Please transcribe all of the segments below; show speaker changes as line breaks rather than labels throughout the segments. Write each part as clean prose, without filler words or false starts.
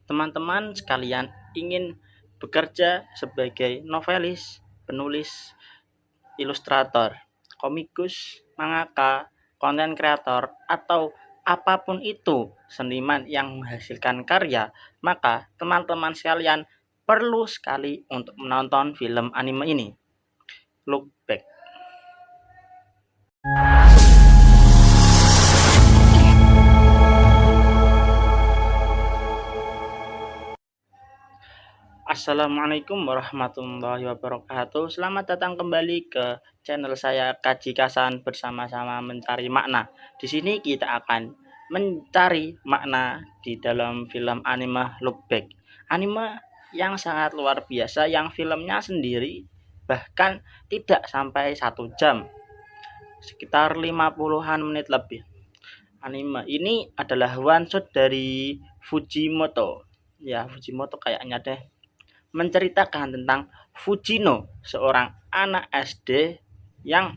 teman-teman sekalian ingin bekerja sebagai novelis, penulis, ilustrator, komikus, mangaka, konten kreator, atau apapun itu seniman yang menghasilkan karya, maka teman-teman sekalian perlu sekali untuk menonton film anime ini, Look Back. Assalamualaikum warahmatullahi wabarakatuh. Selamat datang kembali ke channel saya Kaji Kasan, bersama-sama mencari makna. Di sini kita akan mencari makna di dalam film anime Look Back. Anime yang sangat luar biasa, yang filmnya sendiri bahkan tidak sampai 1 jam, sekitar 50-an menit lebih. Anime ini adalah one shot dari Fujimoto. Ya, Fujimoto kayaknya deh, menceritakan tentang Fujino, seorang anak SD yang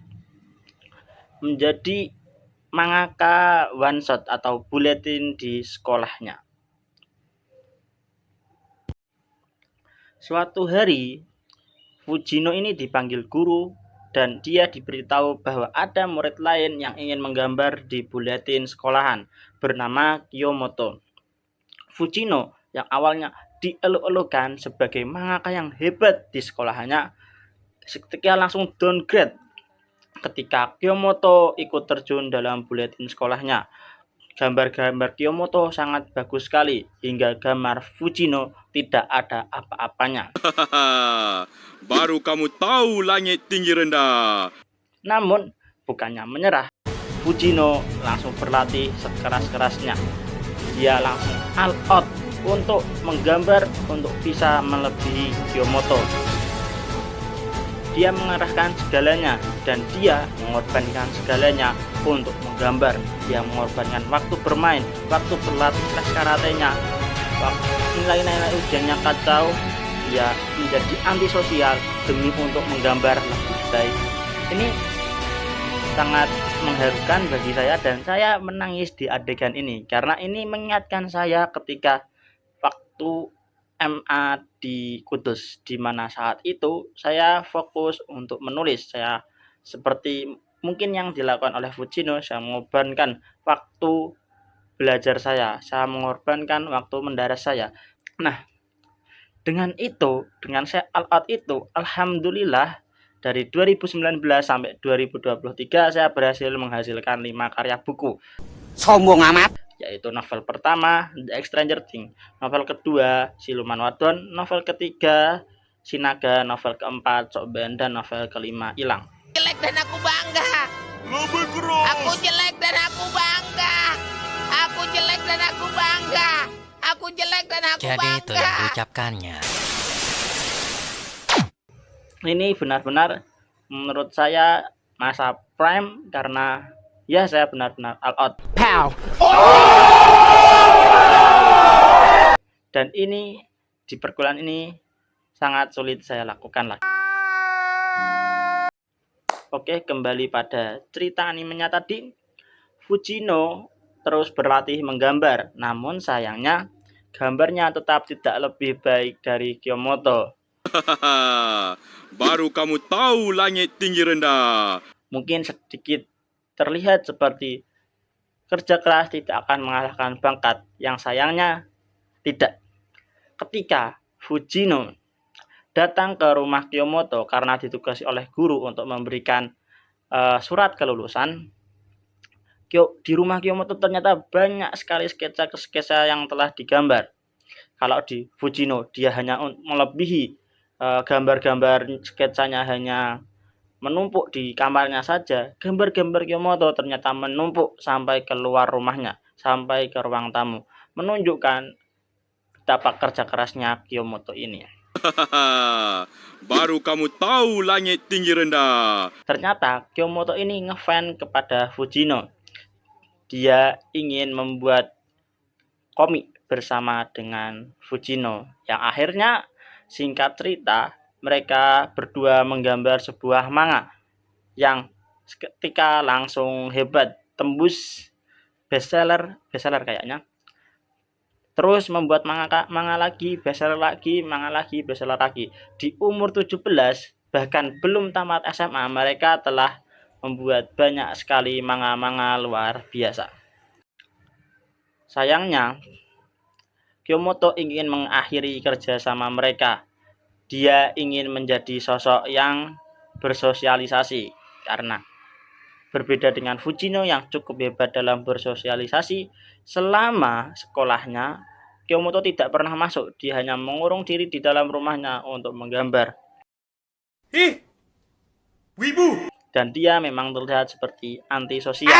menjadi mangaka one shot atau bulletin di sekolahnya. Suatu hari, Fujino ini dipanggil guru dan dia diberitahu bahwa ada murid lain yang ingin menggambar di bulletin sekolahan bernama Kiyomoto. Fujino yang awalnya dieluk-elukan sebagai mangaka yang hebat di sekolahannya, seketika langsung downgrade ketika Kiyomoto ikut terjun dalam bulletin sekolahnya. Gambar-gambar Kiyomoto sangat bagus sekali, hingga gambar Fujino tidak ada apa-apanya.
Baru kamu tahu langit tinggi rendah.
Namun, bukannya menyerah, Fujino langsung berlatih sekeras-kerasnya. Dia langsung all out untuk menggambar untuk bisa melebihi Kiyomoto. Dia mengarahkan segalanya dan dia mengorbankan segalanya untuk menggambar. Dia mengorbankan waktu bermain, waktu berlatih kelas karatenya, nilai-nilai ujiannya kacau. Dia menjadi antisosial demi untuk menggambar lebih baik. Ini sangat mengharukan bagi saya dan saya menangis di adegan ini karena ini mengingatkan saya ketika waktu MA di Kudus, di mana saat itu saya fokus untuk menulis. Saya seperti mungkin yang dilakukan oleh Fujino, saya mengorbankan waktu belajar saya mengorbankan waktu mendaras saya. Nah, dengan saya all out itu, alhamdulillah dari 2019 sampai 2023 saya berhasil menghasilkan 5 karya buku.
Sombong amat.
Yaitu novel pertama The Stranger Things, novel kedua Siluman Wadon, novel ketiga Sinaga, novel keempat Soben, dan novel kelima Hilang.
Jelek dan aku bangga.
Lebih keras.
Aku jelek dan aku bangga. Aku jelek dan aku bangga. Aku jelek dan aku
Jadi
bangga.
itu yang diucapkannya.
Ini benar-benar menurut saya masa prime karena ya saya benar-benar all out.
Pow.
Dan ini di perkuliahan ini sangat sulit saya lakukan lagi. Oke, kembali pada cerita animenya tadi. Fujino terus berlatih menggambar, namun sayangnya gambarnya tetap tidak lebih baik dari Kiyomoto.
Baru kamu tahu langit tinggi rendah.
Mungkin sedikit terlihat seperti kerja keras tidak akan mengalahkan bakat, yang sayangnya tidak. Ketika Fujino datang ke rumah Kiyomoto karena ditugasi oleh guru untuk memberikan surat kelulusan, di rumah Kiyomoto ternyata banyak sekali sketsa yang telah digambar. Kalau di Fujino dia hanya melebihi gambar-gambar sketsanya hanya menumpuk di kamarnya saja, gambar-gambar Kiyomoto ternyata menumpuk sampai keluar rumahnya, sampai ke ruang tamu, menunjukkan betapa kerja kerasnya Kiyomoto ini.
Baru kamu tahu langit tinggi rendah.
Ternyata Kiyomoto ini ngefans kepada Fujino. Dia ingin membuat komik bersama dengan Fujino, yang akhirnya singkat cerita mereka berdua menggambar sebuah manga yang ketika langsung hebat, tembus bestseller kayaknya. terus membuat manga lagi, bestseller lagi, manga lagi, bestseller lagi. Di umur 17, bahkan belum tamat SMA, mereka telah membuat banyak sekali manga-manga luar biasa. Sayangnya, Kyomoto ingin mengakhiri kerjasama mereka. Dia ingin menjadi sosok yang bersosialisasi, karena berbeda dengan Fujino yang cukup hebat dalam bersosialisasi, selama sekolahnya Kyomoto tidak pernah masuk. Dia hanya mengurung diri di dalam rumahnya untuk menggambar.
Wibu!
Dan dia memang terlihat seperti antisosial.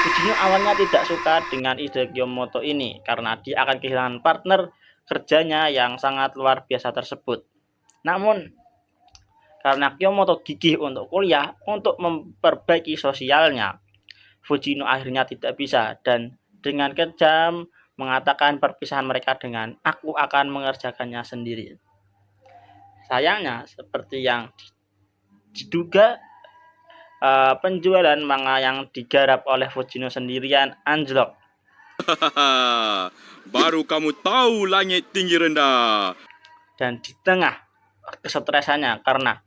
Fujino awalnya tidak suka dengan ide Kyomoto ini karena dia akan kehilangan partner kerjanya yang sangat luar biasa tersebut. Namun, karena Kyomoto gigih untuk kuliah untuk memperbaiki sosialnya, Fujino akhirnya tidak bisa dan dengan kejam mengatakan perpisahan mereka dengan "aku akan mengerjakannya sendiri". Sayangnya, seperti yang diduga, penjualan manga yang digarap oleh Fujino sendirian anjlok.
Baru kamu tahu langit tinggi rendah.
Dan di tengah kesetresannya karena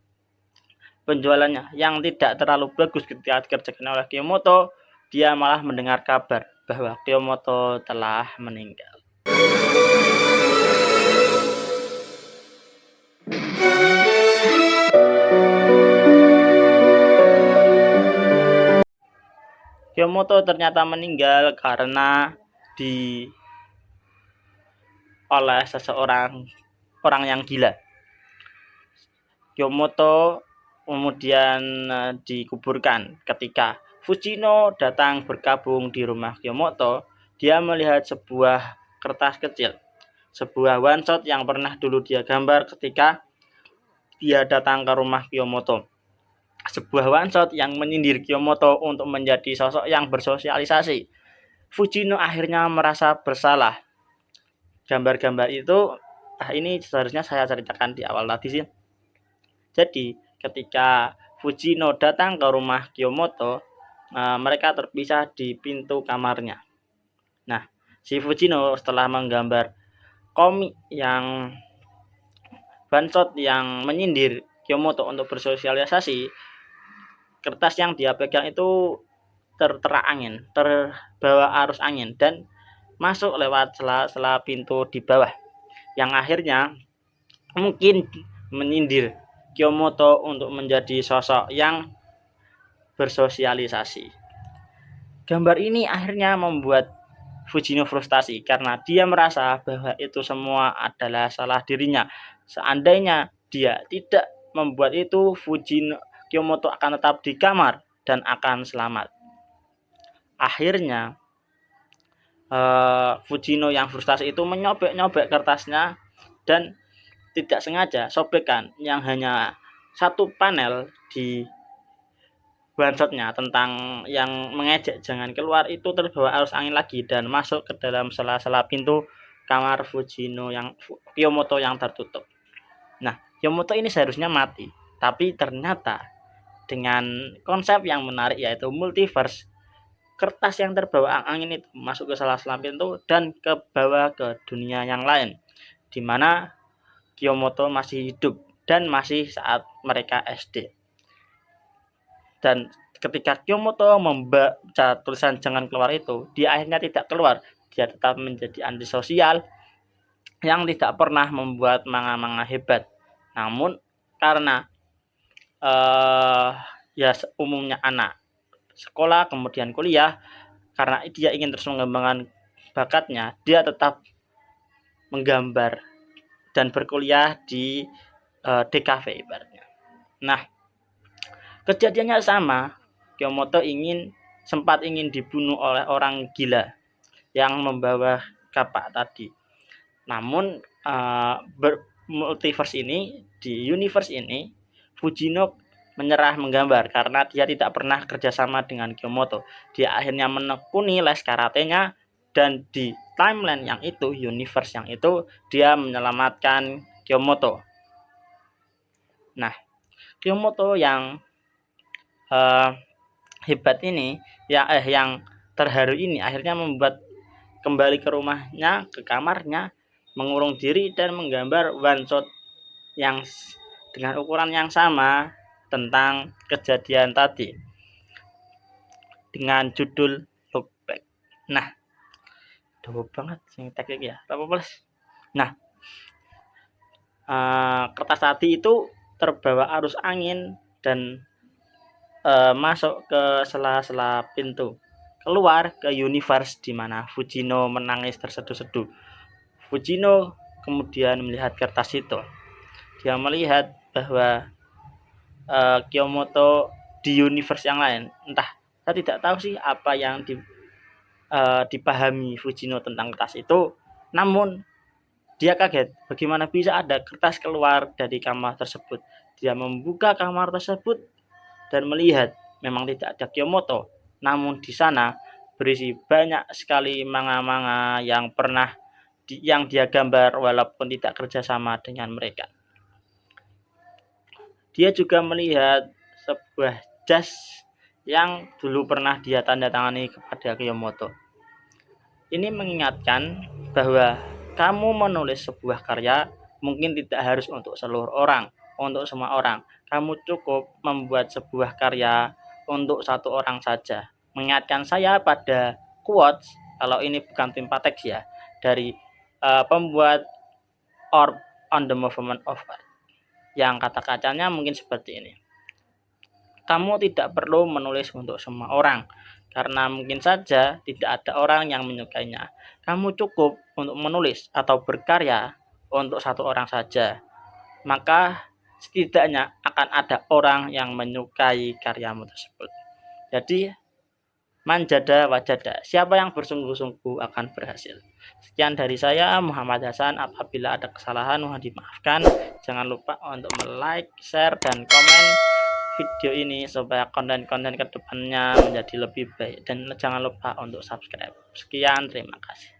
penjualannya yang tidak terlalu bagus ketika dikerjakan oleh Kyomoto, dia malah mendengar kabar bahwa Kyomoto telah meninggal. Kyomoto ternyata meninggal karena oleh orang yang gila. Kyomoto kemudian dikuburkan. Ketika Fujino datang berkabung di rumah Kyomoto, dia melihat sebuah kertas kecil, sebuah one shot yang pernah dulu dia gambar ketika dia datang ke rumah Kyomoto. Sebuah one shot yang menyindir Kyomoto untuk menjadi sosok yang bersosialisasi. Fujino akhirnya merasa bersalah. Gambar-gambar itu, ini seharusnya saya ceritakan di awal tadi sih. Jadi, ketika Fujino datang ke rumah Kyomoto, mereka terpisah di pintu kamarnya. Nah, si Fujino setelah menggambar komik yang one shot yang menyindir Kyomoto untuk bersosialisasi, kertas yang dia pegang itu terbawa arus angin dan masuk lewat sela-sela pintu di bawah, yang akhirnya mungkin menyindir Kyomoto untuk menjadi sosok yang bersosialisasi. Gambar ini akhirnya membuat Fujino frustasi karena dia merasa bahwa itu semua adalah salah dirinya. Seandainya dia tidak membuat itu, Kyomoto akan tetap di kamar dan akan selamat. Akhirnya Fujino yang frustasi itu menyobek-nyobek kertasnya dan tidak sengaja sobekan yang hanya satu panel di one shotnya tentang yang mengejek jangan keluar itu terbawa arus angin lagi dan masuk ke dalam sela-sela pintu kamar Kyomoto yang tertutup. Nah, Kyomoto ini seharusnya mati, tapi ternyata dengan konsep yang menarik yaitu multiverse, kertas yang terbawa angin itu masuk ke sela-sela pintu dan ke bawah ke dunia yang lain, di mana Kyomoto masih hidup dan masih saat mereka SD. Dan ketika Kyomoto membaca tulisan jangan keluar itu, dia akhirnya tidak keluar. Dia tetap menjadi antisosial yang tidak pernah membuat manga-manga hebat. Namun karena ya umumnya anak sekolah kemudian kuliah, karena dia ingin terus mengembangkan bakatnya, dia tetap menggambar dan berkuliah di DKV ibaratnya. Nah, kejadiannya sama. Kyomoto sempat ingin dibunuh oleh orang gila yang membawa kapak tadi. Namun multiverse ini, di universe ini, Fujino menyerah menggambar karena dia tidak pernah kerjasama dengan Kyomoto. Dia akhirnya menekuni les karatenya dan di timeline yang itu, universe yang itu, dia menyelamatkan Kyomoto. Nah, Kyomoto yang hebat ini, yang terharu ini akhirnya membuat kembali ke rumahnya, ke kamarnya, mengurung diri dan menggambar one shot yang dengan ukuran yang sama tentang kejadian tadi dengan judul Look Back. Nah, jauh banget sing tag ya. Apa plus? Nah, kertas tadi itu terbawa arus angin dan masuk ke sela-sela pintu, keluar ke universe di mana Fujino menangis terseduh-seduh. Fujino kemudian melihat kertas itu. Dia melihat bahwa Kyomoto di universe yang lain. Entah, saya tidak tahu sih apa yang dipahami Fujino tentang kertas itu. Namun dia kaget bagaimana bisa ada kertas keluar dari kamar tersebut. Dia membuka kamar tersebut dan melihat memang tidak ada Kyomoto. Namun di sana berisi banyak sekali manga-manga yang pernah yang dia gambar walaupun tidak kerjasama dengan mereka. Dia juga melihat sebuah jas yang dulu pernah dia tanda tangani kepada Kyomoto. Ini mengingatkan bahwa kamu menulis sebuah karya mungkin tidak harus untuk seluruh orang, untuk semua orang. Kamu cukup membuat sebuah karya untuk satu orang saja. Mengingatkan saya pada quotes, kalau ini bukan tim Patex ya, dari pembuat Orb on the Movement of Earth. Yang kata-katanya mungkin seperti ini. Kamu tidak perlu menulis untuk semua orang, karena mungkin saja tidak ada orang yang menyukainya. Kamu cukup untuk menulis atau berkarya untuk satu orang saja. Maka setidaknya akan ada orang yang menyukai karyamu tersebut. Jadi, manjada wajada. Siapa yang bersungguh-sungguh akan berhasil. Sekian dari saya, Muhammad Hasan. Apabila ada kesalahan, mohon dimaafkan. Jangan lupa untuk like, share, dan komen video ini supaya konten-konten kedepannya menjadi lebih baik. Dan jangan lupa untuk subscribe. Sekian, terima kasih.